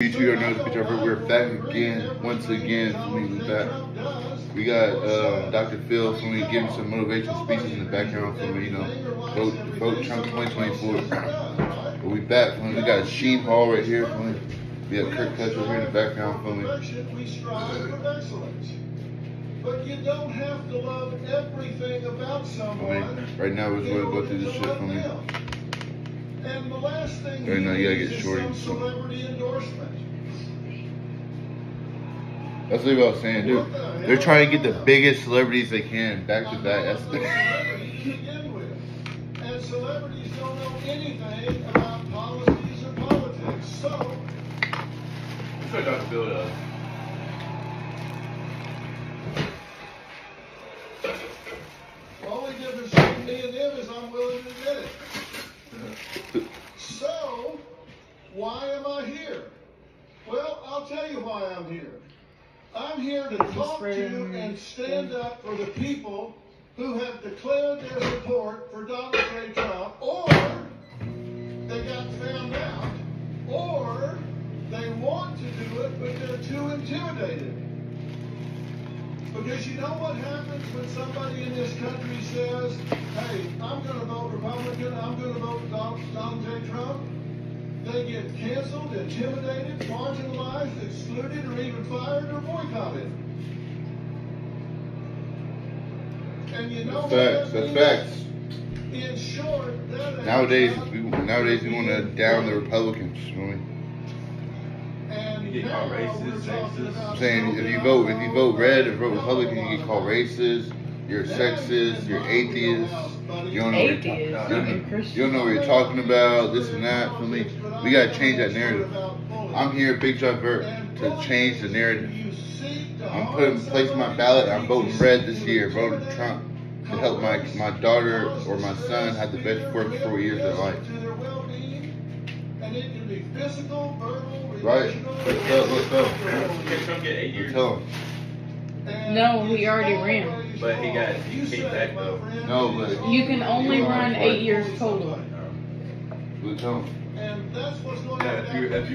You two don't know this picture, but we're back again, once again, for me with that. We got Dr. Phil for me giving some motivational speeches in the background for me, you know, vote Trump 2024. But we back for me. We got SHEIN Hall right here for me. We got Kirk Cutler here in the background for me. We strive for excellence. But you don't have to love everything about someone. Right now we're going to go through this shit for me. And the last thing right now you gotta get shorty. Some celebrity endorsement. That's what I was saying, dude. They're trying to get the biggest celebrities they can back to back. That's the and celebrities don't know anything about policies or politics. So that's what Dr. Bill does. The only difference between me and them is I'm willing to admit it. So, why am I here? Well, I'll tell you why I'm here. I'm here to talk to and stand up for the people who have declared their support for Donald J. Trump, or they got found out, or they want to do it, but they're too intimidated. Because you know what happens when somebody in this country says, hey, I'm going to vote Republican, I'm going to vote Donald J. Trump? They get canceled, intimidated, marginalized, excluded, or even fired or boycotted. And you know that's facts. That's facts. In short, nowadays we want to down the Republicans. And you get called racist, sexist. I'm saying if you vote red or vote Republican, you get called racist. You're sexist. You're atheist. You don't know what you're talking. You don't know what you're talking about. This and that. For me, we gotta change that narrative. I'm here, Big John Burt, to change the narrative. I'm placing my ballot. I'm voting red this year. Voting Trump to help my daughter or my son have the best 4 years of life. Right? Let's go. Can Trump get 8 years? Tell him. No, he already ran. But he came back though. No, but you can only run 8 years total. We'll tell him. And that's what's going to happen. If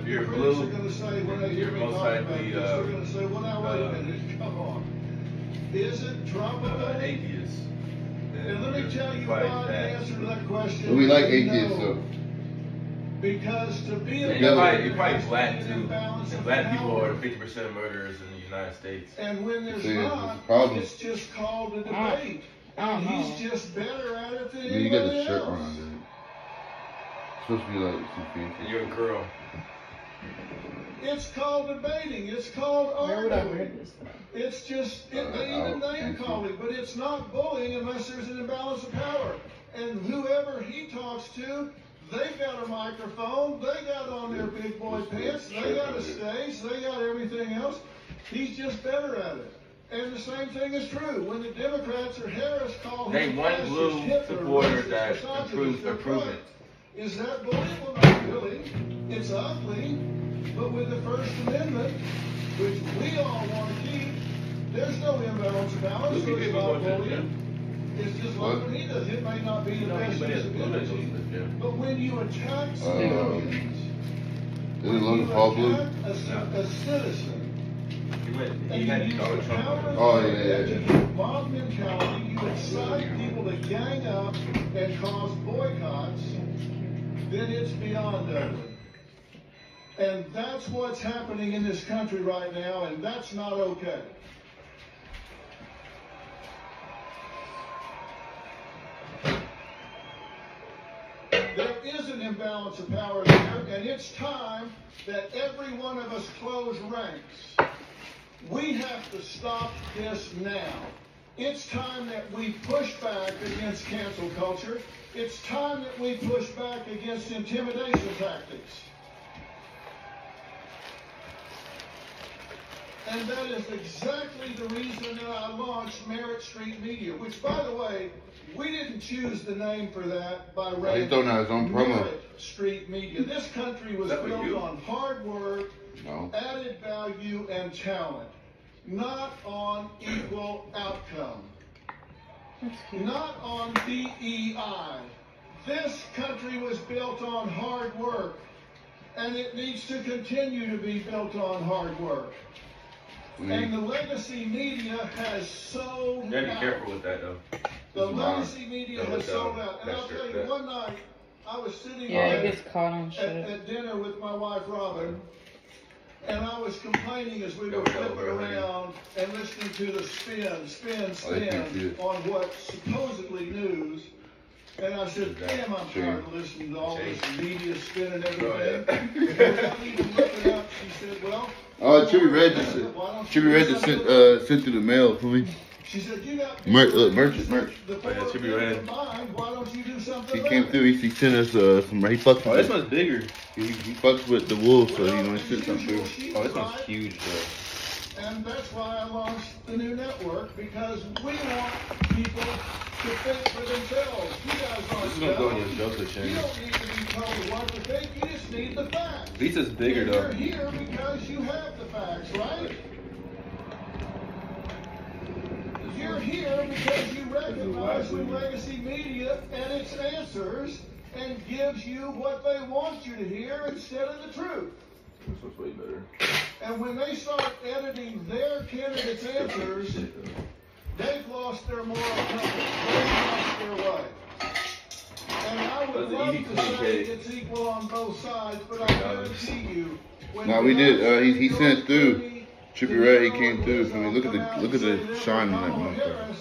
you're blue, you're most likely come on. Is it Trump? Atheist. And let me tell you why the answer to that question. We like atheists though. Because to be you're probably black too. And black people are 50% of murderers in the United States. And when there's not, it's just called a debate. And he's just better at it than anybody else. You got the shirt on, dude. It's supposed to be like some fancy. You're a girl. It's called debating. It's called arguing. It's just, they even name calling, but it's not bullying unless there's an imbalance of power. And whoever he talks to, they've got a microphone, they got on their big boy pants, they got a stage, they got everything else. He's just better at it. And the same thing is true. When the Democrats or Harris call him name one blue supporter that approves it. Is that bullying? Well, not really. It's ugly. But with the First Amendment, which we all want to keep, there's no imbalance of power, so it's not bullying. It's just like what he does. It may not be the best ability, but when you attack civilians, is it Logan Paul blue? A citizen, he had Donald Trump. mob mentality, you excite people to gang up and cause boycotts, then it's beyond ugly. And that's what's happening in this country right now, and that's not okay. There is an imbalance of power there, and it's time that every one of us close ranks. We have to stop this now. It's time that we push back against cancel culture. It's time that we push back against intimidation tactics. And that is exactly the reason that I launched Merit Street Media, which, by the way, we didn't choose the name for that by He's throwing out his own promo. Merit Street Media. This country was built on hard work, added value, and talent, not on equal outcome, not on DEI. This country was built on hard work, And it needs to continue to be built on hard work. And the legacy media has sold You gotta be out. careful with that, though. The legacy media has sold out. And That's I'll tell you, true. one night, I was sitting Yeah, it gets caught on shit. at dinner with my wife, Robin, and I was complaining as we were flipping around and listening to the spin on what supposedly news. And I said, damn, I'm tired of listening to all this media spin and everything. And without even looking up, she said, well... Oh, Chippy Red just sent through the mail for me. She said, you got merch. Chippy Red. Why don't you do something? He came through. He sent us some. He fucks with. Oh, this one's bigger. He fucks with the wolves, so you know he sent something through. Oh, this one's huge, though. And that's why I launched the new network, because we want people to think for themselves. You guys aren't. This is gonna go in your Joseph You chain. don't need to be told what to think. You just need the facts. Lisa's bigger, And though. you're here because you have the facts, right? You're here because you recognize the legacy media and its answers and gives you what they want you to hear instead of the truth. This one's way better. And when they start editing their candidates' answers, they've lost their moral compass. They've lost their way. And I would love to say it's equal on both sides, but I guarantee you, when No, we did. He sent through. Chippy Red, he came through for me. Look at the shine in that motherfucker.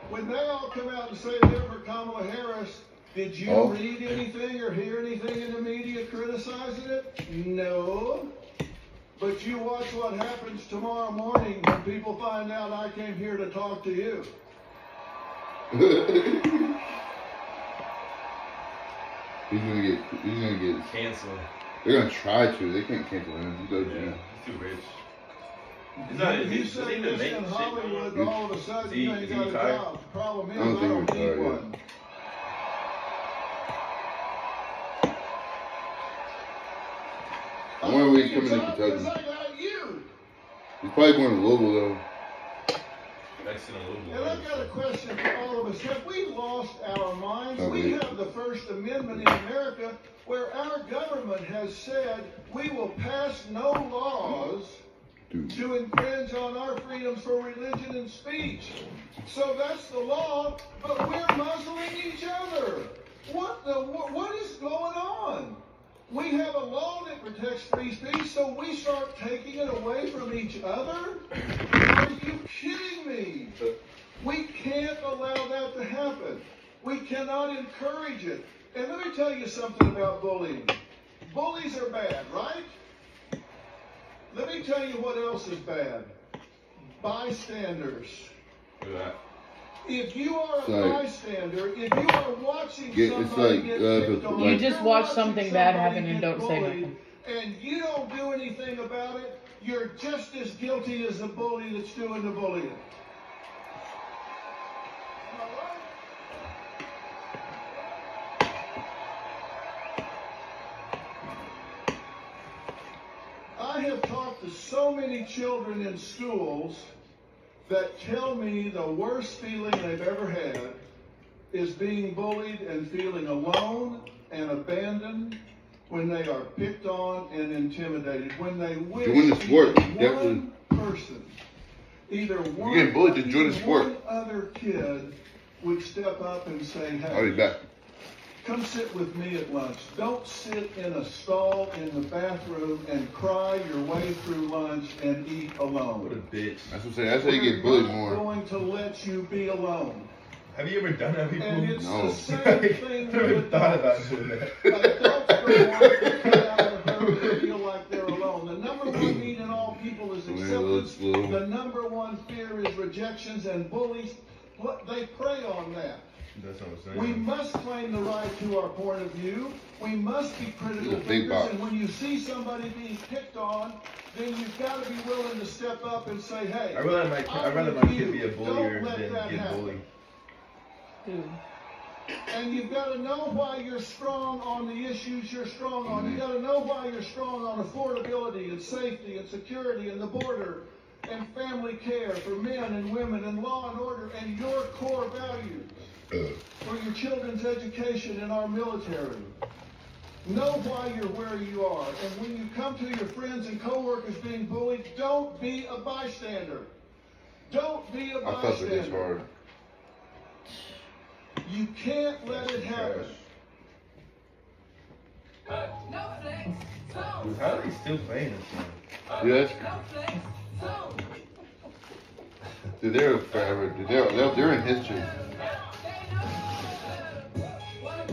When they all come out and say they're for Kamala Harris, did you read anything or hear anything in the media criticizing it? No. But you watch what happens tomorrow morning when people find out I came here to talk to you. He's gonna get canceled. They're gonna try to. They can't cancel him. He goes, yeah. He's too rich. He's not. He's saying this in Hollywood, all of a sudden you ain't got a job. The problem is I don't need one. I wonder when he's coming to Kentucky. He's probably going to Louisville though. And I've got a question for all of us. Have we lost our minds? We have the First Amendment in America where our government has said we will pass no laws to infringe on our freedoms for religion and speech. So that's the law, but we're muzzling each other. What is going on? We have a law that protects free speech, so we start taking it away from each other? Are you kidding me? We can't allow that to happen. We cannot encourage it. And let me tell you something about bullying. Bullies are bad, right? Let me tell you what else is bad. Bystanders. If you are a bystander, if you are watching somebody get picked on, you just watch something bad happen and don't say nothing. And you don't do anything about it, you're just as guilty as the bully that's doing the bullying. I have talked to so many children in schools that tell me the worst feeling they've ever had is being bullied and feeling alone and abandoned when they are picked on and intimidated, when they wish one person, either one other kid would step up and say, hey, I'll be back. Come sit with me at lunch. Don't sit in a stall in the bathroom and cry your way through lunch and eat alone. What a bitch. That's what I'm saying. That's how you get bullied more. We're not going to let you be alone. Have you ever done that before? And it's No. the same thing I never with thought about doing that. adults don't want to get out of the herd and feel like they're alone. The number one need in all people is acceptance. The number one fear is rejections, and bullies, they prey on that. That's what I'm saying. We must claim the right to our point of view. We must be critical thinkers. And when you see somebody being picked on, then you've got to be willing to step up and say, hey, I'd rather my kid be a bullier than get bullied. Dude. And you've got to know why you're strong on the issues you're strong on. You've got to know why you're strong on affordability and safety and security and the border and family care for men and women and law and order and your core values. for your children's education in our military. Know why you're where you are. And when you come to your friends and coworkers being bullied, don't be a bystander. Don't be a bystander. I fuck with this hard. You can't let it happen. Dude, how are they still playing this song? Yes. Dude, they're forever. Dude, they're in history.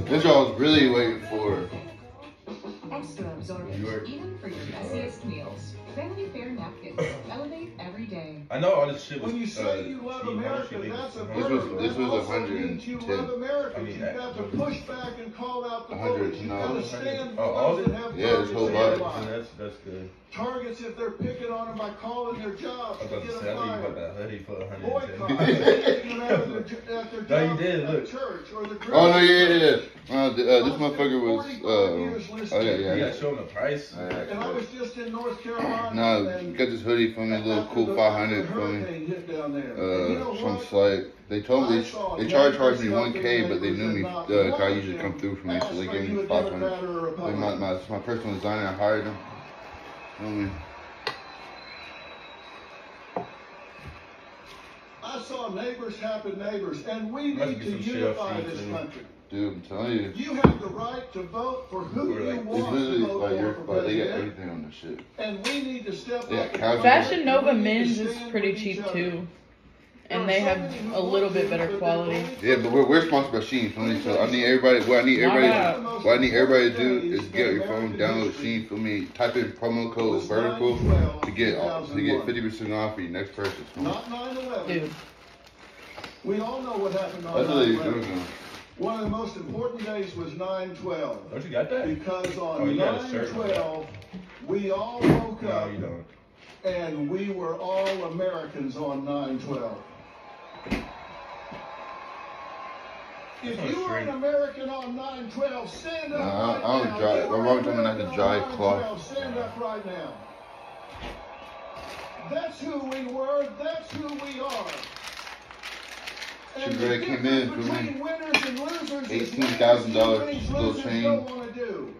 This y'all was really waiting for. Extra absorbent, even for your messiest meals. Family Fair napkins. Elevate every day. I know all this shit was. When you say you love America, that's a This was 110. You love America. You got to push back and call out the bullies. You got to stand all and have yeah, this whole lot. That's good. Targets if they're picking on them by calling their jobs. I was about to say, I think you got that hoodie for 110. Boycott. Taking them out of their No, you jobs did, at look. church or the Oh no, yeah. This motherfucker was. Oh yeah. You gotta show him the price. And I was just in North Carolina. No, got this hoodie for me, a little cool 500 for me. Some slight. They told me they charged me 1K, but they knew me. I usually come through for me, so they gave me 500. My personal designer, I hired him. I saw neighbors happen neighbors, and we need to unify this country. Dude, I'm telling you. You have the right to vote for who you want to vote for They got president. everything on this shit. And we need to step up. Fashion Nova men's is pretty cheap too. And they have a little bit better quality. Yeah, but we're sponsored by SHEIN, for me, so I need everybody. What I need everybody to do is get your phone, download SHEIN for me, type in promo code vertical to get 50% off for your next purchase. Not 9/11. Dude. We all know what happened on That's what they 9/11. doing. One of the most important days was 9/12. Don't you got that? Because on you got a shirt. 9/12, we all woke No, up you don't. and we were all Americans on 9/12. If you are an American on 9/12, stand up right I don't now. dry. If you My are mom an told me not to American dry on cloth. 9/12, stand up right now. That's who we were. That's who we are. And Sugar Ray came in for me. between winners and losers is $18,000 things little losers chain. don't want to do.